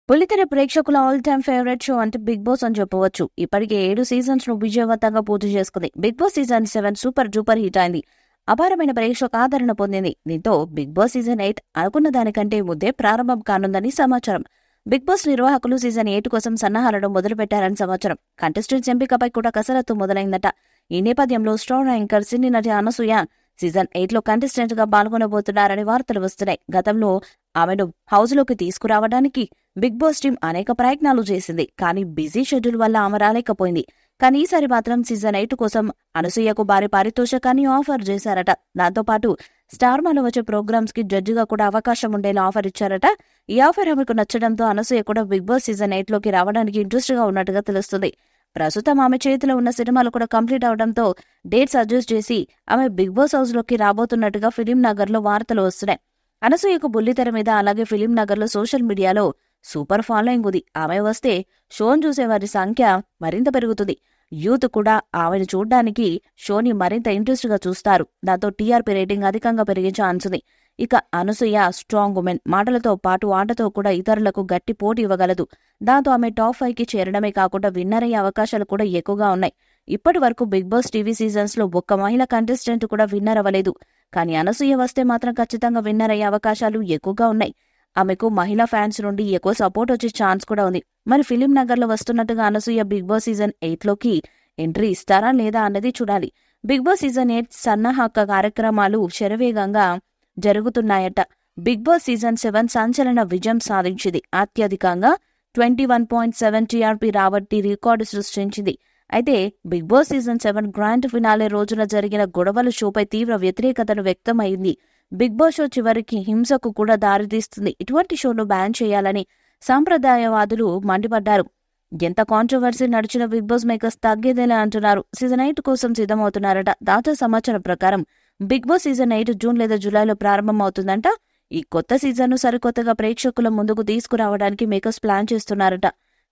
బుల్లితెర ప్రేక్షకుల all time favourite show అంటే బిగ్ బాస్ అని చెప్పవచ్చు. ఇప్పటికే 7 సీజన్స్ ను విజయవంతంగా పూర్తి చేసుకుంది. Bigg Boss season 7 super duper hit అయింది. అపారమైన ప్రేక్షక ఆదరణ పొందింది. దీంతో బిగ్ బాస్ సీజన్ 8 అనుకున్న దానికంటే ముందే ప్రారంభం కానుందని సమాచారం. బిగ్ బాస్ నిర్వాహకులు సీజన్ 8 కోసం సన్నాహాలను మొదలుపెట్టారని సమాచారం. కంటెస్టెంట్స్ ఎంపికపై కూడా కసరత్తు మొదలైందట. ఈ నేపథ్యంలో స్టార్ యాంకర్ సినీ నటి అనసూయ సీజన్ 8 లో కంటెస్టెంట్ గా పాల్గొనబోతున్నారని వార్తలు వస్తున్నాయి. గతంలో ఆమెను హౌస్ లోకి తీసుకురావడానికి బిగ్ బాస్ టీం అనేక ప్రయత్నాలు చేసింది. కానీ బిజీ షెడ్యూల్ వల్ల ఆమె రాలేకపోయింది. కానీ ఈసారి మాత్రం సీజన్ 8 కోసం అనసూయకు భారీ పారితోషికాన్ని ఆఫర్ చేశారట. దాంతోపాటు స్టార్ మాలో వచ్చే ప్రోగ్రామ్స్ కి జడ్జిగా కూడా అవకాశం ఉండేలా ఆఫర్ ఇచ్చారట. ఈ ఆఫర్ ఆమెకు నచ్చడంతో అనసూయ కూడా బిగ్ బాస్ సీజన్ 8 లోకి రావడానికి ఇంట్రెస్ట్ గా ఉన్నట్టుగా తెలుస్తుంది. ప్రస్తుతం ఆమె చేతిలో ఉన్న సినిమాలు కూడా కంప్లీట్ అవడంతో డేట్ సజెస్ట్ చేసి ఆమె బిగ్ బాస్ హౌస్ లోకి రాబోతున్నట్టుగా ఫిలిం నగర్ లో వార్తలు వస్తున్నాయి. అనసూయకు బుల్లితెర మీద అలాగే ఫిలిం నగర్ లో సోషల్ మీడియాలో సూపర్ ఫాలోయింగ్ ఉంది. ఆమె వస్తే షోను చూసేవారి సంఖ్య మరింత పెరుగుతుంది. యూత్ కూడా ఆమెను చూడ్డానికి షోని మరింత ఇంట్రెస్ట్ గా చూస్తారు. దాంతో టీఆర్పీ రేటింగ్ అధికంగా పెరిగే ఛాన్స్ ఉంది. ఇక అనసూయ స్ట్రాంగ్ ఉమెన్, మాటలతో పాటు ఆటతో కూడా ఇతరులకు గట్టి పోటీ ఇవ్వగలదు. దాంతో ఆమె టాప్ 5 కి చేరడమే కాకుండా విన్నర్ అయ్యే అవకాశాలు కూడా ఎక్కువగా ఉన్నాయి. ఇప్పటి వరకు బిగ్ బాస్ టీవీ సీజన్స్ లో ఒక్క మహిళ కంటెస్టెంట్ కూడా విన్నర్ అవ్వలేదు. కానీ అనసూయ వస్తే మాత్రం ఖచ్చితంగా విన్నర్ అయ్యే అవకాశాలు ఎక్కువగా ఉన్నాయి. ఆమెకు మహిళా ఫ్యాన్స్ నుండి ఎక్కువ సపోర్ట్ వచ్చే ఛాన్స్ కూడా ఉంది. మరి ఫిలిం నగర్ లో వస్తున్నట్టుగా అనసూయ బిగ్ బాస్ సీజన్ 8 లోకి ఎంట్రీ ఇస్తారా లేదా అన్నది చూడాలి. బిగ్ బాస్ సీజన్ 8 సన్నాహక కార్యక్రమాలు శరవేగంగా జరుగుతున్నాయట. బిగ్ బాస్ సీజన్ 7 సంచలన విజయం సాధించింది. అత్యధికంగా 21.7 టీఆర్పీ రాబట్టి రికార్డు సృష్టించింది. అయితే Bigg Boss season 7 grand finale రోజున జరిగిన గొడవల షోపై తీవ్ర వ్యతిరేకతను వ్యక్తమైంది. బిగ్ బాస్ షో చివరికి హింసకు కూడా దారితీస్తుంది. ఇటువంటి షోను బ్యాన్ చేయాలని సాంప్రదాయవాదులు మండిపడ్డారు. ఎంత కాంట్రవర్సీ నడిచిన బిగ్ బాస్ మేకర్స్ తగ్గేదేలా అంటున్నారు. సీజన్ 8 కోసం సిద్ధమవుతున్నారట. తాజా సమాచారం ప్రకారం బిగ్ బాస్ సీజన్ 8 జూన్ లేదా జూలైలో ప్రారంభం అవుతుందంట. ఈ కొత్త సీజన్ ను సరికొత్తగా ప్రేక్షకుల ముందుకు తీసుకురావడానికి మేకర్స్ ప్లాన్ చేస్తున్నారట.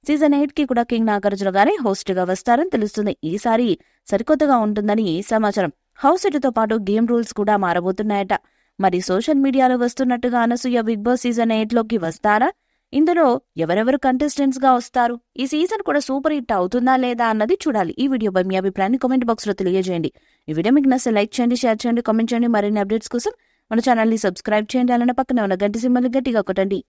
సీజన్ 8 కి కూడా కింగ్ నాగార్జున గారే హోస్ట్ గా వస్తారని తెలుస్తుంది. ఈసారి సరికొత్తగా ఉంటుందని సమాచారం. హౌస్ సెట్ తో పాటు గేమ్ రూల్స్ కూడా మారబోతున్నాయట. మరి సోషల్ మీడియాలో వస్తున్నట్టుగా అనసూయ బిగ్ బాస్ సీజన్ 8 లోకి వస్తారా? ఇందులో ఎవరెవరు కంటెస్టెంట్స్ గా వస్తారు? ఈ సీజన్ కూడా సూపర్ హిట్ అవుతుందా లేదా అన్నది చూడాలి. ఈ వీడియోపై మీ అభిప్రాయాన్ని కామెంట్ బాక్స్ లో తెలియజేయండి. ఈ వీడియో మీకు నచ్చితే లైక్ చేయండి, షేర్ చేయండి, కామెంట్ చేయండి. మరిన్ని అప్డేట్స్ కోసం మన ఛానల్ ని సబ్స్క్రైబ్ చేయండి. అలానే పక్కనే ఉన్న గంట సింబల్ గట్టిగా కొట్టండి.